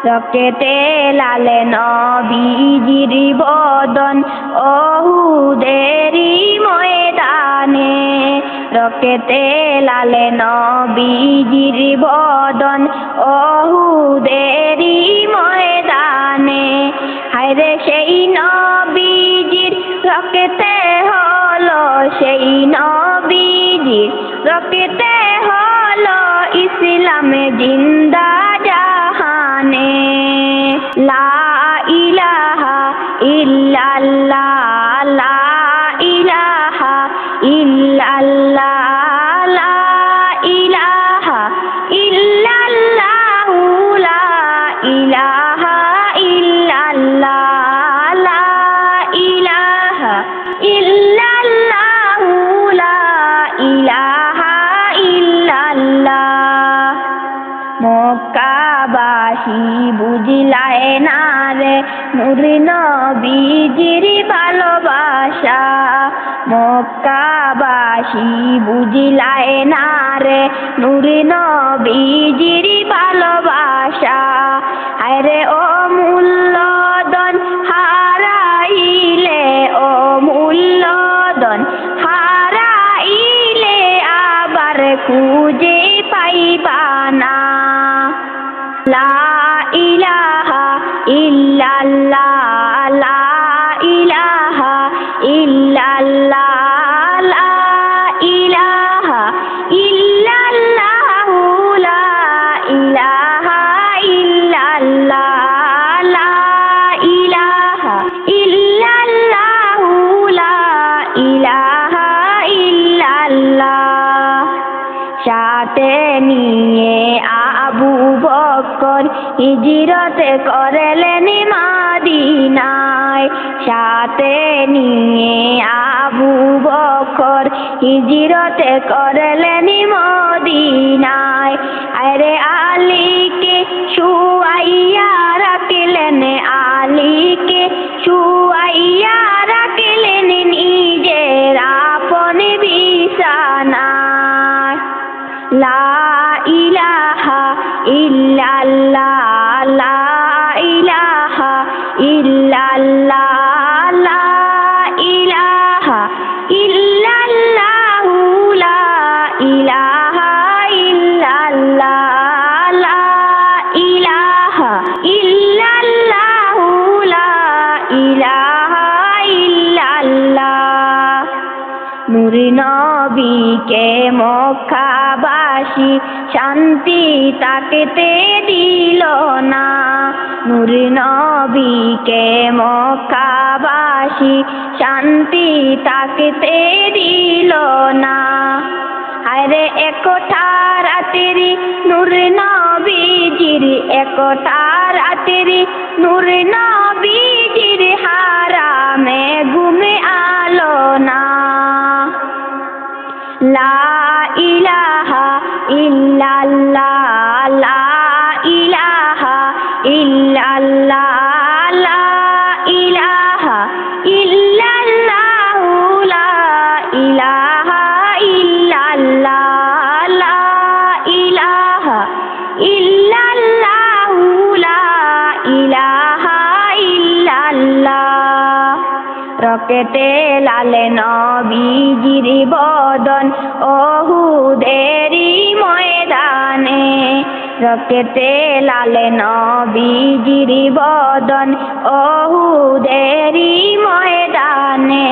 রকেতে লালে নবীজির বদন ওহুদেরি ময়দানে রকেতে লালে নবীজির বদন ওহুদেরি ময়দানে হায়রে সেই নবীজির রকেতে হলো সেই নবীজির রকেতে হলো ইসলামে জিন্দা জাহানে লা ইলাহা ইল্লাল্লাহ লা ইলাহা ইল্লাল্লাহ লা ইলাহা ইল্লাল্লাহু লা ইলাহা ইল্লাল্লাহ লা ইলাহা ইল্লাল্লাহু লা ইলাহা ইল্লাল্লাহ মক্কাবাসী বুঝলায় না রে নূর নবীজির ভালোবাসা মক্কাবাসী বুঝলায় না রে নূর নবীজির ভালোবাসা আরে ও মূল্যধন হারাইলে ও মূল্যধন হারাইলে আবার খুঁজে পাইবা না লা ইলাহা ইল্লাল্লাহ লা ইলাহা ইল্লাল্লাহ লা ইলাহা ইল্লাল্লাহু লা ইলাহা ইল্লাল্লাহ লা ইলাহা ইল্লাল্লাহু লা ইলাহা ইল্লাল্লাহ সাথে নিয়ে আবু বকর হিজরত করলেন মদিনায় সাথে নিয়ে আবু বকর হিজরত করলেন মদিনায় আরে আলীকে শুয়াইয়া রাখলেন আলীকে শুয়াইয়া রাখলেন নিজের আপন বিছানায় লা ইলাহা ইল্লাল্লাহ লা ইলাহা ইল্লাল্লাহ লা ইলাহা ইল্লাল্লাহু লা ইলাহা ইল্লাল্লাহ লা ইলাহা ইল্লাল্লাহু লা ইলাহা ইল্লাল্লাহ নূর নবীকে মক্কাবাসী শান্তি তাকতে দিল না নূর নবীকে মক্কাবাসী শান্তি তাকতে দিল না আরে একটা রাতেরি নূর নবীজির একটা রাতেরি নূর নবীজির হারামে ঘুমে আলো না লা ইলাহা ইল্লাল্লাহ লা ইলাহা ইল্লাল্লাহ লা ইলাহা ইল্লাল্লাহু লা ইলাহা ইল্লাল্লাহ লা ইলাহা ইল্লাল্লাহু লা ইলাহা ইল্লাল্লাহ রকেতে লালে নবীজির বদন ওহুদেরি ময়দানে রকেতে লালে নবীজির বদন ওহুদেরি ময়দানে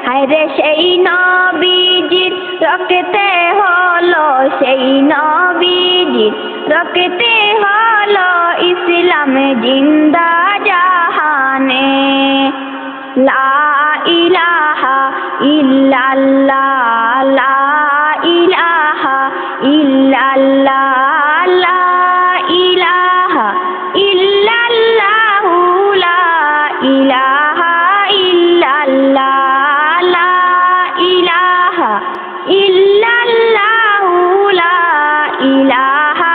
হায়রে সেই নবীজির রকেতে হলো সেই নবীজির রকেতে হলো ইসলামে জিন্দা জাহানে লা ইলাহা ইল্লাল্লাহ লা ইলাহা ইল্লাল্লাহ লা ইলাহা ইল্লাল্লাহু লা ইলাহা ইল্লাল্লাহ লা ইলাহা ইল্লাল্লাহু লা ইলাহা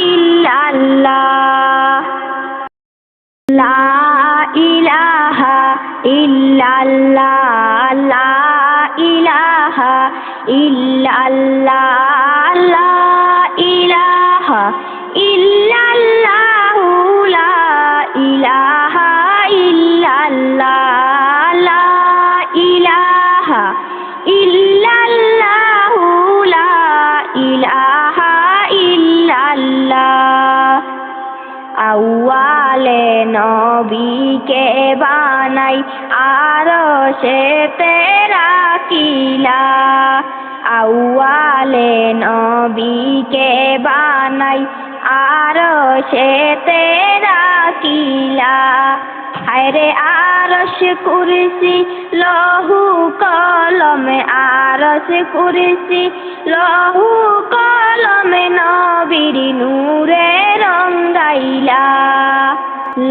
ইল্লাল্লাহ লা ইলাহা ইল্লাল্লাহ লা ইলাহা ইল্লাল্লাহ লা ইলাহা ইল্লাল্লাহু লা আউয়ালে নবীকে বানাই আরশেতে রাখিলা আউয়ালে নবীকে বানাই আরশেতে রাখিলা হায়রে আরশ কুরসি লহু কলম আরশ কুরসি লহু কলম নবীর নূরে রঙ্গাইলা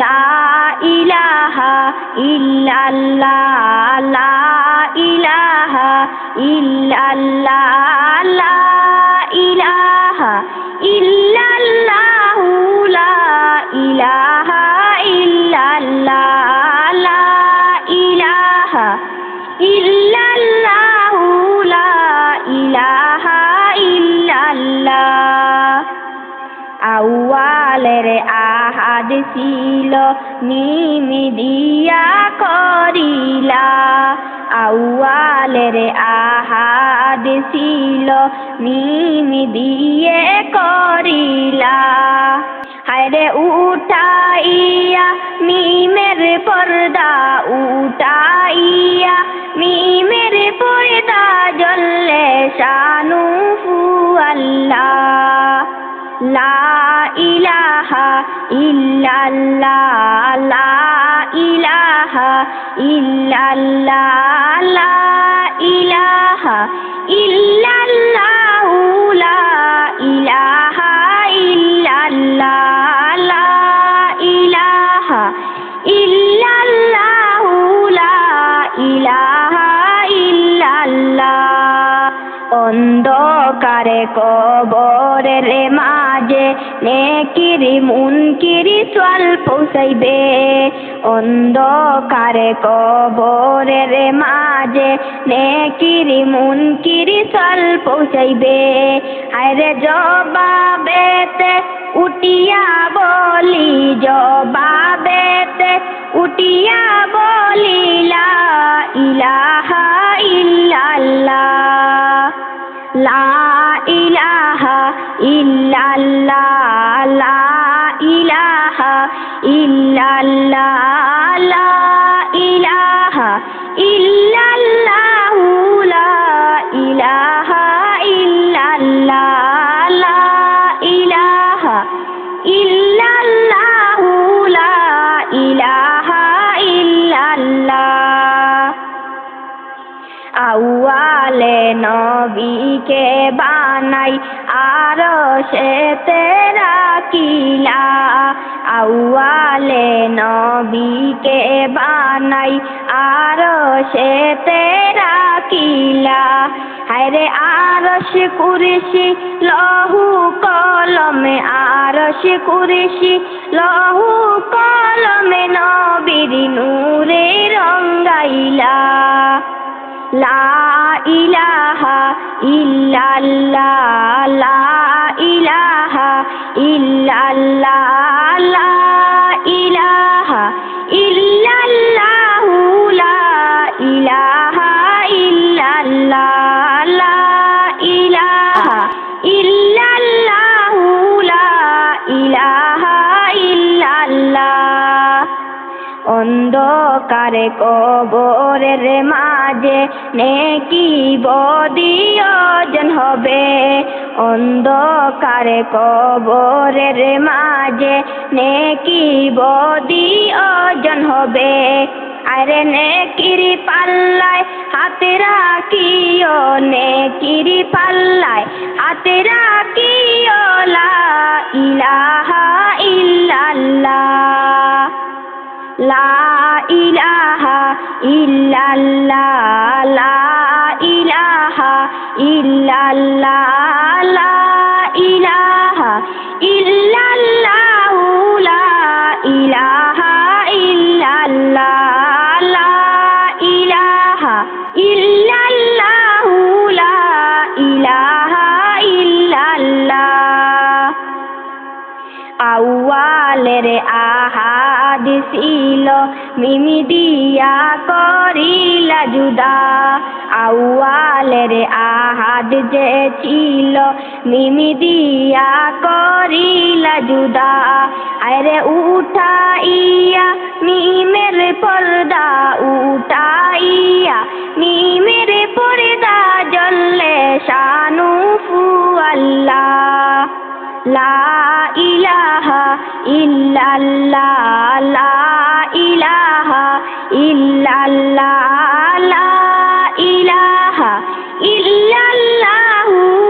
লা ইলাহা ইল্লাল্লাহ লা ইলাহা ইল্লাল্লাহ লা ইলাহা ইল্লাল্লাহু লা ইলাহা ইল্লাল্লাহ লা ইলাহা ইল্লাল্লাহু লা ইলাহা ইল্লাল্লাহ আউয়ালের আহাদ ছিল মিম দিয়া করিলা আউয়ালের আহাদ ছিল মিম দিয়ে করিলা হায়রে উঠাইয়া মিমের পর্দা উঠাইয়া মিমের পর্দা জ্বললে শানুহু আল্লাহ লা ইলাহা ইল্লাল্লাহ লা ইলাহা ইল্লাল্লাহ লা ইলাহা ইল্লাল্লাহু লা ইলাহা ইল্লাল্লাহ লা ইলাহা ইল্লাল্লাহু লা ইলাহা ইল্লাল্লাহ অন্ধকারে কবরের মাঝে নেকির মুনকির সোয়াল পৌঁছাইবে অন্ধকারে কবরের মাঝে নেকির মুনকির সোয়াল পৌঁছাইবে হায়রে জবাবেতে উঠিয়া বলি জবাবেতে উঠিয়া বলি লা ইলাহা ইল্লাল্লাহ লা ইলাহা ইল্লাল্লাহ লা ইলাহা ইল্লাল্লাহ লা ইলাহা ইল্লাল্লাহু লা ইলাহা ইল্লাল্লাহ লা ইলাহা ইল্লাল্লাহু লা ইলাহা ইল্লাল্লাহ আউয়ালে নবীকে বানাই আরশেতে রাখিলা আউয়ালে নবীকে বানাই আরশেতে রাখিলা হায়রে আরশ কুরসি লহু কলম আরশ কুরসি লহু কলম নবীর নূরে রঙ্গাইলা লা ইলাহা ইল্লাল্লাহ লা ইলাহা ইল্লাল্লাহ লা ইলাহা ইল্লাল্লাহু লা ইলাহা ইল্লাল্লাহ লা ইলাহা ইল্লাল্লাহু লা ইলাহা ইল্লাল্লাহ অন্ধকারে কবরের মাঝে নেকি বদি অর্জন হবে অন্ধকারে কবরের মাঝে নেকি বদি অর্জন হবে আরে নেকির পাল্লায় হাতে রাখিও নেকির পাল্লায় হাতে রাখিও লা ইলাহা ইল্লাল্লাহ লা ইলাহা ইল্লাল্লাহ লা ইলাহা ইল্লাল্লাহ লা ইলাহা ইল্লাল্লাহু লা ইলাহা ইল্লাল্লাহ লা ইলাহা ইল্লাল্লাহু লা ইলাহা ইল্লাল্লাহ আউয়ালের আহাদ ছিল মিমি দিয়া করিলা জুদা আউয়ালের আহাদ যে ছিল মিমি দিয়া করিলা জুদা হায়রে উঠাইয়া মিমের পর্দা উঠাইয়া মিমের পর্দা জ্বললে শানুফু আল্লাহ লা ইলাহা ইল্লাল্লাহ লা ইলাহা ইল্লাল্লাহ লা ইলাহা ইল্লাল্লাহু